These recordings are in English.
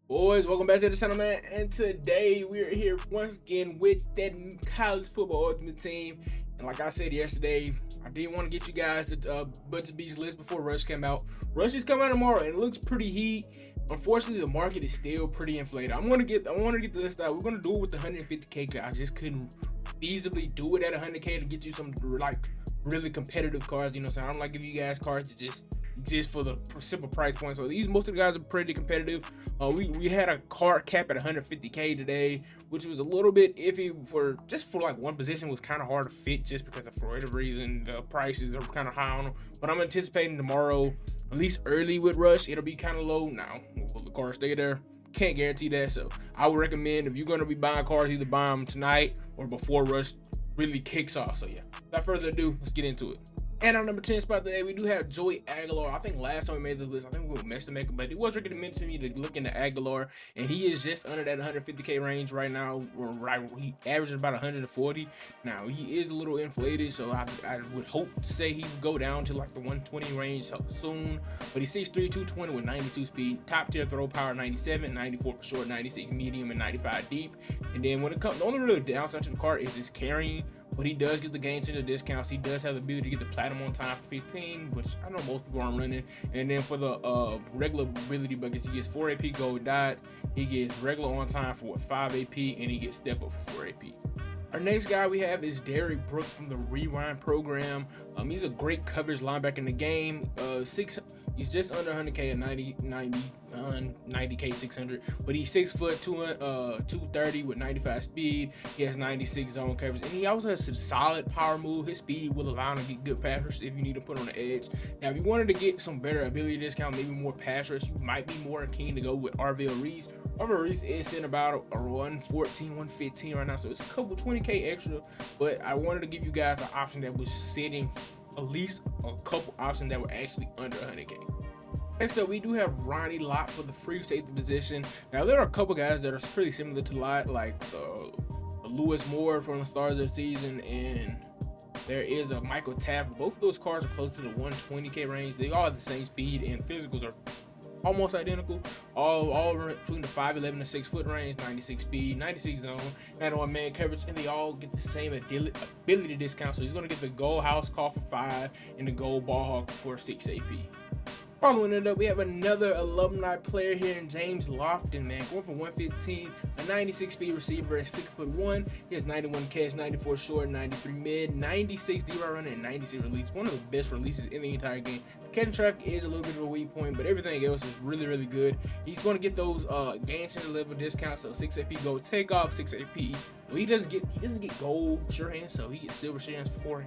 Boys, welcome back to the channel, man. And today we're here once again with that college football ultimate team. And like I said yesterday, I did want to get you guys the budget beach list before Rush came out. Rush is coming out tomorrow, and it looks pretty heat. Unfortunately, the market is still pretty inflated. I want to get the list out. We're gonna do it with the 150K. I just couldn't feasibly do it at 100K to get you some like really competitive cards. You know, so I don't like give you guys cards to just for the simple price point. So these most of the guys are pretty competitive. We had a card cap at 150K today, which was a little bit iffy for like one position. Was kind of hard to fit just because of for whatever reason the prices are kind of high on them. But I'm anticipating tomorrow, at least early with Rush, it'll be kind of low. Now will the card stay there? Can't guarantee that. So I would recommend if you're going to be buying cards, either buy them tonight or before Rush really kicks off. So yeah, without further ado, let's get into it. And our number 10 spot today, we do have Joey Aguilar. I think last time we made the list, I think we were messed to make it, but it was recommended to me to look into Aguilar, and he is just under that 150K range right now. Right, he averages about 140. Now he is a little inflated, so I would hope to say he would go down to like the 120 range soon. But he's 6'3", 220 with 92 speed, top tier throw power 97, 94 for short, 96 medium, and 95 deep. And then when it comes, the only real downside to the card is his carrying. But he does get the game changer discounts. He does have the ability to get the platinum on time for 15, which I know most people aren't running. And then for the regular ability buckets, he gets 4 AP gold dot. He gets regular on time for 5 AP, and he gets step up for 4 AP. Our next guy we have is Derrick Brooks from the Rewind program. He's a great coverage linebacker in the game. He's just under 100K at 90K 600, but he's 6 foot 230 with 95 speed. He has 96 zone coverage, and he also has a solid power move. His speed will allow him to get good pass rush if you need to put on the edge. Now, if you wanted to get some better ability discount, maybe more pass rush, you might be more keen to go with Arvell Reese. Arvell Reese is sitting about a 114, 115 right now, so it's a couple 20K extra, but I wanted to give you guys an option that was sitting at least a couple options that were actually under 100K. Next up, we do have Ronnie Lott for the free safety position. Now, there are a couple guys that are pretty similar to Lott, like Lewis Moore from the start of the season, and there is a Michael Taft. Both of those cars are close to the 120K range. They all have the same speed, and physicals are almost identical, all between the 5'11" to 6 foot range, 96 speed, 96 zone, 91 man coverage, and they all get the same ability discount. So he's going to get the gold house call for 5 and the gold ball hawk for 6 AP. Following it up, we have another alumni player here in James Lofton, man, going for 115, a 96 speed receiver at 6'1". He has 91 catch, 94 short, 93 mid, 96 D-route runner, and 96 release. One of the best releases in the entire game. The catching traffic is a little bit of a weak point, but everything else is really, really good. He's going to get those game changer level discounts, so 6 AP gold takeoff, 6 AP. Well, he doesn't get gold sure hands, so he gets silver sure hands for 4.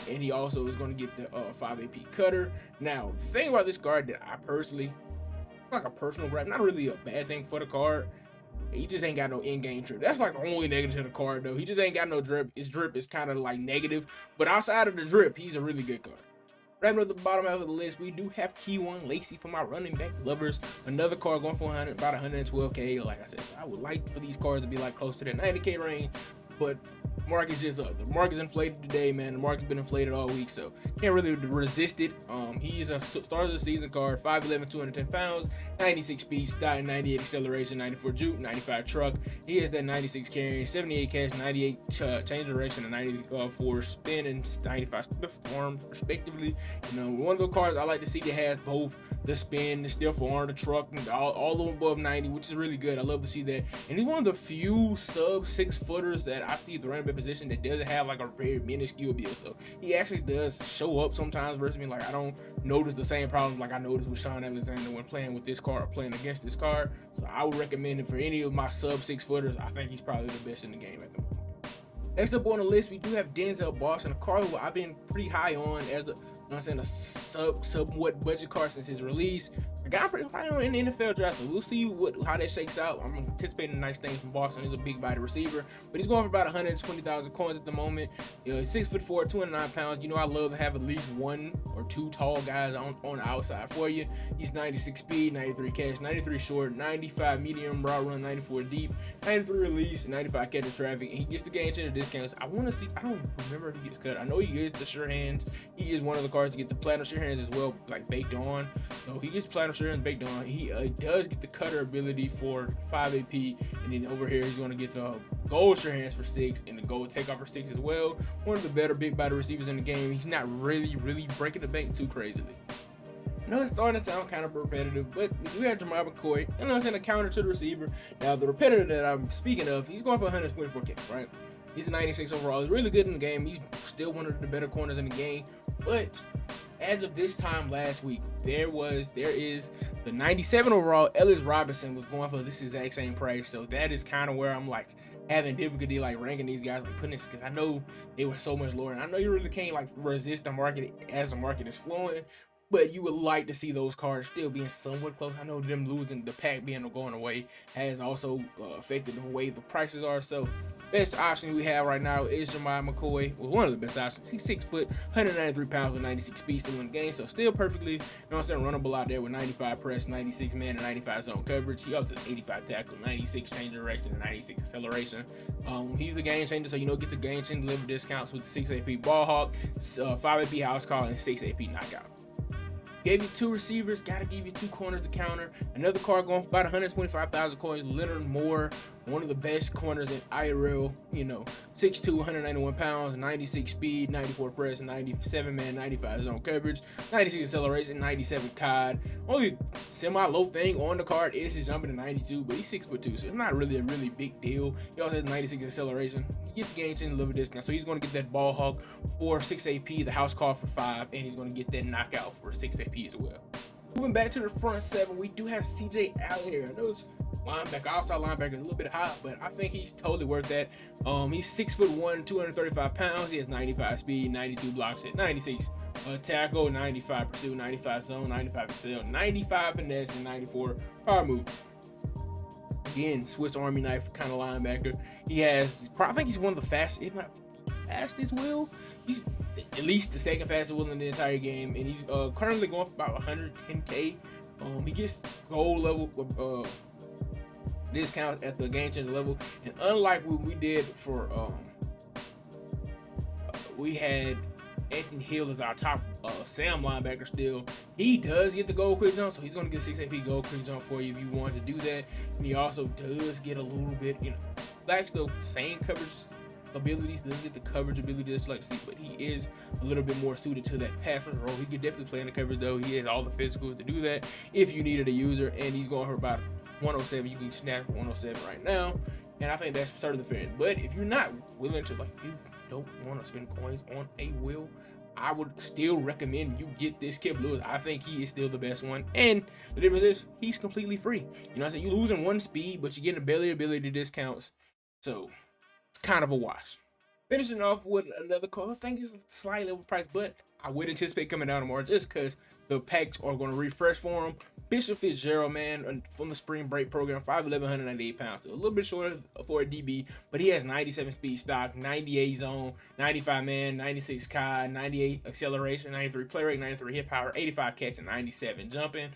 And he also is going to get the 5 AP cutter. Now, the thing about this card that I personally, like a personal grab, not really a bad thing for the card, he just ain't got no in-game drip. That's like the only negative to the card, though. He just ain't got no drip. His drip is kind of like negative, but outside of the drip, he's a really good card. Right at the bottom half of the list, we do have Keyone Lacy for my running back lovers. Another card going for about 112K. Like I said, I would like for these cards to be like close to that 90K range, but market's just up. The market's inflated today, man. The market's been inflated all week, so can't really resist it. He's a start of the season card, 5'11", 210 pounds, 96 speed, 98 acceleration, 94 juke, 95 truck. He has that 96 carry, 78 catch, 98 change direction, and 94 spin, and 95 stiff arm, respectively. You know, one of the cards I like to see that has both the spin, the stiff arm, the truck, and all of them above 90, which is really good. I love to see that. And he's one of the few sub 6 footers that I see at the running back position that doesn't have like a very minuscule build. So he actually does show up sometimes versus me. Like, I don't notice the same problems like I noticed with Shaun Alexander when playing with this card or playing against this card. So I would recommend it for any of my sub 6 footers. I think he's probably the best in the game at the moment. Next up on the list, we do have Denzel Boston, a card who I've been pretty high on as a somewhat budget card since his release. I got pretty high on in the NFL draft, so we'll see how that shakes out. I'm anticipating nice things from Boston. He's a big body receiver, but he's going for about 120,000 coins at the moment. You know, he's 6'4", 209 pounds. You know, I love to have at least 1 or 2 tall guys on the outside for you. He's 96 speed, 93 catch, 93 short, 95 medium route run, 94 deep, 93 release, 95 catch of traffic, and he gets the game changer discounts. I want to see. I don't remember if he gets cut. I know he gets the sure hands. He is one of the cards to get the platinum sure hands as well, like baked on. So he gets platinum sure and baked on. He does get the cutter ability for 5 AP, and then over here he's going to get the gold sure hands for 6 and the gold takeoff for 6 as well. One of the better big body receivers in the game. He's not really breaking the bank too crazily. I know it's starting to sound kind of repetitive, but we do have Jemima McCoy, and I'm saying a counter to the receiver. Now, the repetitive that I'm speaking of, he's going for 124 kicks, right? He's a 96 overall. He's really good in the game. He's still one of the better corners in the game. But as of this time last week, there is the 97 overall Ellis Robinson was going for this exact same price. So that is kind of where I'm like having difficulty like ranking these guys, like putting this, because I know they were so much lower. And I know you really can't like resist the market as the market is flowing. But you would like to see those cards still being somewhat close. I know them losing the pack being going away has also affected the way the prices are. So best option we have right now is Jemima McCoy. Well, one of the best options. He's 6 foot, 193 pounds with 96 speed still in the game. So still perfectly, you know what I'm saying, runnable out there with 95 press, 96 man, and 95 zone coverage. He also has 85 tackle, 96 change direction, and 96 acceleration. He's the game changer. So, you know, gets the game changer delivery discounts with 6 AP ball hawk, 5 AP house call, and 6 AP knockout. Gave you 2 receivers, gotta give you 2 corners to counter. Another card going for about 125,000 coins. Leonard Moore, one of the best corners in IRL. You know, 6'2", 191 pounds, 96 speed, 94 press, 97 man, 95 zone coverage, 96 acceleration, 97 COD. Only semi-low thing on the card is his jumping to 92, but he's 6'2", so it's not really a really big deal. He also has 96 acceleration. He gets the game changing delivery distance, so he's going to get that ball hawk for 6 AP, the house call for 5, and he's going to get that knockout for 6 AP as well. Moving back to the front 7, we do have CJ Allen here. I know it's linebacker, outside linebacker is a little bit high, but I think he's totally worth that. He's 6'1", 235 pounds. He has 95 speed, 92 block set, 96 tackle, 95 pursuit, 95 zone, 95 excel, 95 finesse, and 94 power move. Again, Swiss Army knife kind of linebacker. He has, I think he's one of the fastest, if not fastest will. He's at least the second fastest will in the entire game, and he's currently going for about 110K. He gets gold level discounts at the game changer level, and unlike what we did for we had Anthony Hill as our top Sam linebacker still. He does get the gold quick jump, so he's going to get 6 AP gold quick jump for you if you want to do that. And he also does get a little bit, you know, lacks the same coverage abilities, doesn't get the coverage ability that you like to see, but he is a little bit more suited to that pass rush role. He could definitely play in the coverage though. He has all the physicals to do that if you needed a user, and he's going for about 107. You can snap for 107 right now, and I think that's starting the fair. But if you're not willing to, like, you don't want to spend coins on a will, I would still recommend you get this Kip Lewis. I think he is still the best one, and the difference is he's completely free. You know what I'm saying? You losing 1 speed, but you're getting ability discounts, so it's kind of a wash. Finishing off with another card, I think it's slightly overpriced, but I would anticipate coming down tomorrow just because the packs are going to refresh for him. Bishop Fitzgerald, man, from the spring break program, 5'11", 198 pounds. So a little bit shorter for a DB, but he has 97 speed stock, 98 zone, 95 man, 96 COD, 98 acceleration, 93 play rate, 93 hit power, 85 catch, and 97 jumping.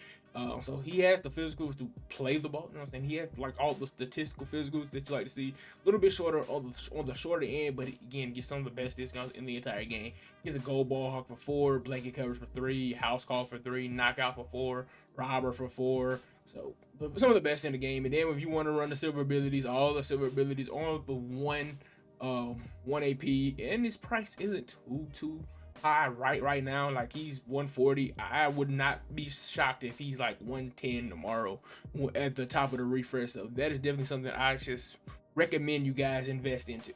So he has the physicals to play the ball. You know what I'm saying? He has like all the statistical physicals that you like to see. A little bit shorter on the shorter end, but again, gets some of the best discounts in the entire game. He has a gold ball hawk for 4, blanket coverage for 3, house call for 3, knockout for 4, robber for 4. So some of the best in the game. And then if you want to run the silver abilities, all the silver abilities on the one AP, and his price isn't too high right now. Like, he's 140. I would not be shocked if he's like 110 tomorrow at the top of the refresh. So that is definitely something I just recommend you guys invest into.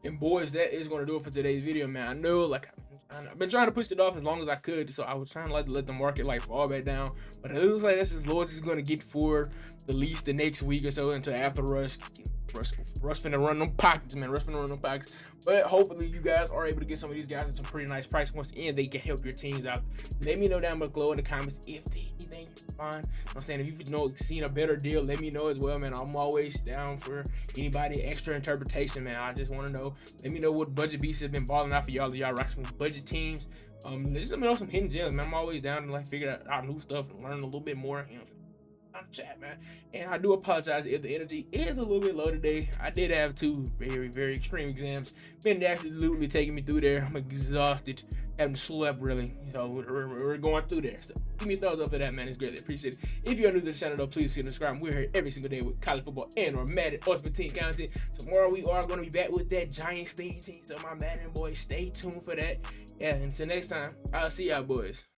And boys, that is going to do it for today's video, man. I know, like, I've been trying to push it off as long as I could, so I was trying to let the market like fall back down, but it looks like that's as low as it's going to get for at least the next week or so until after Rush finna run them pockets, man. Rush finna run them pockets. But hopefully you guys are able to get some of these guys at some pretty nice price points, and they can help your teams out. Let me know down below in the comments if there's anything you find. I'm saying, if you've seen a better deal, let me know as well, man. I'm always down for anybody extra interpretation, man. I just want to know. Let me know what budget beasts have been balling out for y'all. Y'all rock some budget teams. Just let me know some hidden gems, man. I'm always down to like figure out new stuff and learn a little bit more. You know, chat, man. And I do apologize if the energy is a little bit low today. I did have 2 very extreme exams. Been absolutely taking me through there. I'm exhausted. haven't slept really. So we're going through there. So give me a thumbs up for that, man. It's greatly appreciated. If you're new to the channel, though, please see and subscribe. We're here every single day with college football and or Madden Ultimate Team content. Tomorrow we are going to be back with that Giants theme team. So my Madden boys, stay tuned for that. Yeah, until next time, I'll see y'all boys.